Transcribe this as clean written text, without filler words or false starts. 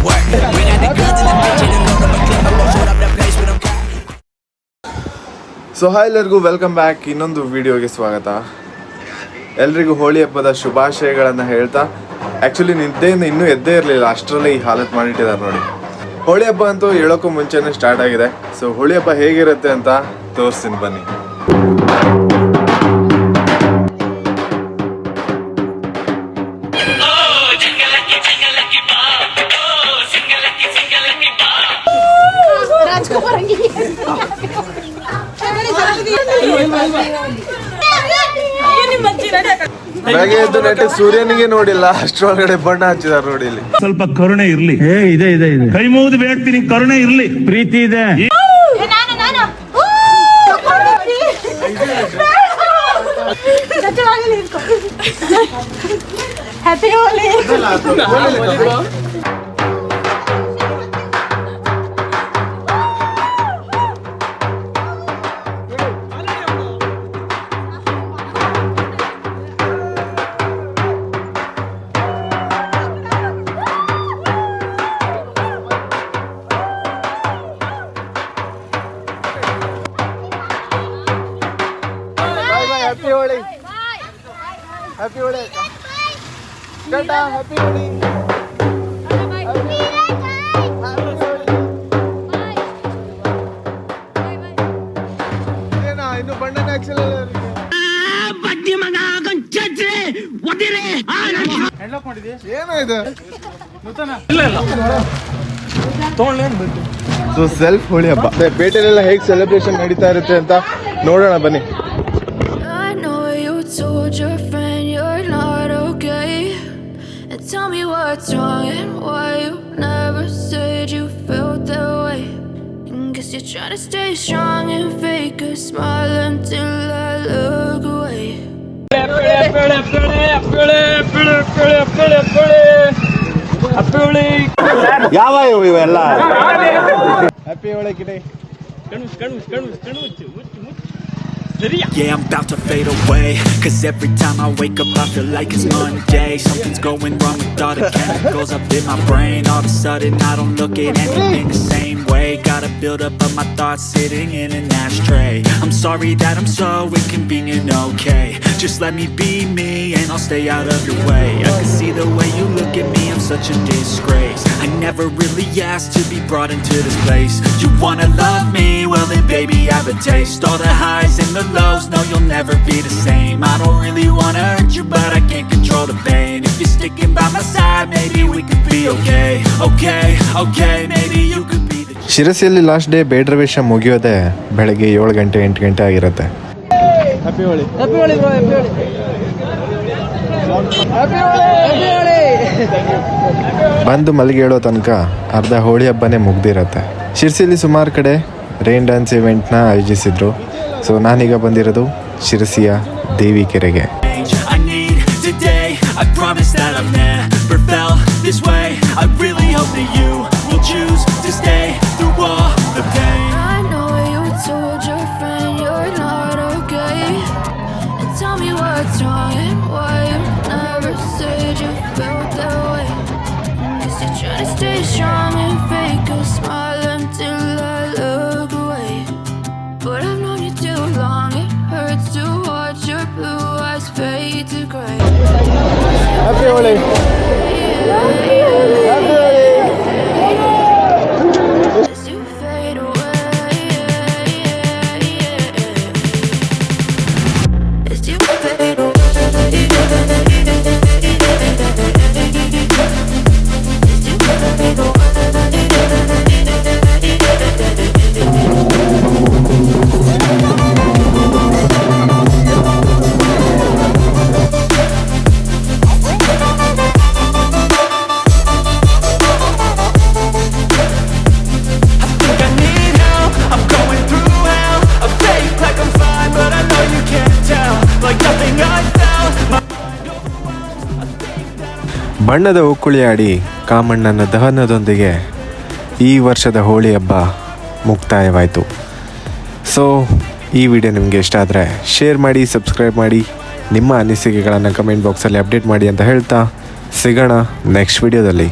work. Bring out the guns and the bitch and load up a clip. I'm gon' shoot up the place with them. So hi ಎಲ್ಲರಿಗೂ welcome back. ಇನ್ನೊಂದು ವಿಡಿಯೋಗೆ ಸ್ವಾಗತ. ಎಲ್ರಿಗೂ ಹೋಳಿ ಹಬ್ಬದ ಶುಭಾಶಯಗಳನ್ನು ಹೇಳ್ತಾ, actually ನಿದ್ದೆಯಿಂದ ಇನ್ನೂ ಎದ್ದೇ ಇರಲಿಲ್ಲ, ಅಷ್ಟರಲ್ಲೇ ಈ ಹಾಲತ್ ಮಾಡಿಟ್ಟಿದ್ದಾರೆ ನೋಡಿ. ಹೋಳಿ ಹಬ್ಬ ಅಂತೂ ಹೇಳೋಕ್ಕೂ ಮುಂಚೆನೇ ಸ್ಟಾರ್ಟ್ ಆಗಿದೆ. ಸೊ ಹೋಳಿ ಹಬ್ಬ ಹೇಗಿರುತ್ತೆ ಅಂತ ತೋರಿಸ್ತೀನಿ ಬನ್ನಿ. ಬೆಳಗ್ಗೆ ಎದ್ದು ನೆಟ್ಟಿ ಸೂರ್ಯನಿಗೆ ನೋಡಿಲ್ಲ, ಅಷ್ಟರೊಳಗಡೆ ಬಣ್ಣ ಹಚ್ಚಿದಾರೆ ನೋಡಿ. ಇಲ್ಲಿ ಸ್ವಲ್ಪ ಕರುಣೆ ಇರ್ಲಿ. ಇದೆ ಇದೆ ಇದೆ, ಕೈ ಮುಗಿದು ಬೇಡ್ತೀನಿ, ಕರುಣೆ ಇರ್ಲಿ, ಪ್ರೀತಿ ಇದೆ. Happy Holi. Happy Holi, happy Holi, tata, happy Holi. ಇನ್ನು ಬಣ್ಣನ ಹಾಕ್ಸಿಲ್ಲ. ಏನೋ ಇದು ಸೊ ಸೆಲ್ಫ್ ಹೋಳಿ ಹಬ್ಬ ಪೇಟೆಲೆಲ್ಲ ಹೇಗೆ ಸೆಲೆಬ್ರೇಷನ್ ನಡೀತಾ ಇರುತ್ತೆ ಅಂತ ನೋಡೋಣ ಬನ್ನಿ. Told your friend you're not okay, and tell me what's wrong and why you never said you felt that way. Guess you're trying to stay strong and fake a smile until I look away. ಯಾವ ಇವೆಲ್ಲ happy Holi ಕಿಟೆ. Yeah, I'm about to fade away, cause every time I wake up I feel like it's Monday. Something's going wrong with all the chemicals up in my brain. All of a sudden I don't look at anything the same way. Gotta build up of my thoughts sitting in an ashtray. I'm sorry that I'm so inconvenient, okay? Just let me be me and I'll stay out of your way. I can see the way you look at me, I'm such a disgrace. I never really asked to be brought into this place. You wanna love me? Well then baby have a taste. All the highs and the lows, no you'll never be the same. I don't really wanna hurt you but I can't control the pain. If you're sticking by my side maybe we could be okay. Okay, okay, maybe you could be the... ಶಿರಸಿಯಲ್ಲಿ last day ಬೇಡ್ರ ವೇಷ ಮುಗಿಯೋದೆ ಬೆಳಗ್ಗೆ 7 ಗಂಟೆ 8 ಗಂಟೆ ಆಗಿರುತ್ತೆ. Happy Holi, happy Holi bro, happy Holi, happy Holi. ಬಂದು ಮಲ್ಲಿಗೆ ಹೇಳೋ ತನಕ ಅರ್ಧ ಹೋಳಿ ಹಬ್ಬನೇ ಮುಗ್ದಿರತ್ತೆ. ಶಿರಸಿಯಲ್ಲಿ ಸುಮಾರು ಕಡೆ ರೈನ್ ಡ್ಯಾನ್ಸ್ ಇವೆಂಟ್ನ ಆಯೋಜಿಸಿದ್ರು. ಸೊ ನಾನೀಗ ಬಂದಿರೋದು ಶಿರಸಿಯ ದೇವಿ ಕೆರೆಗೆ. I promise that I've never felt this way. I really hope that you will choose to stay through all the pain. I know you told your friend you're not okay, and tell me what's wrong and why you never said you felt that way. Guess you're trying to stay strong and fake a smile until I look away. But I've known you too long, it hurts to watch your blue eyes fade to gray. Happy Holi, happy Holi. As you fade away, as you fade away, as you fade away. ಬಣ್ಣದ ಉಕ್ಕುಳಿ ಆಡಿ ಕಾಮಣ್ಣನ ದಹನದೊಂದಿಗೆ ಈ ವರ್ಷದ ಹೋಳಿ ಹಬ್ಬ ಮುಕ್ತಾಯವಾಯಿತು. So ಈ video ನಿಮಗೆ ಇಷ್ಟ ಆದರೆ ಶೇರ್ ಮಾಡಿ, ಸಬ್ಸ್ಕ್ರೈಬ್ ಮಾಡಿ, ನಿಮ್ಮ ಅನಿಸಿಕೆಗಳನ್ನು ಕಮೆಂಟ್ ಬಾಕ್ಸಲ್ಲಿ ಅಪ್ಡೇಟ್ ಮಾಡಿ ಅಂತ ಹೇಳ್ತಾ ಸಿಗೋಣ ನೆಕ್ಸ್ಟ್ ವಿಡಿಯೋದಲ್ಲಿ.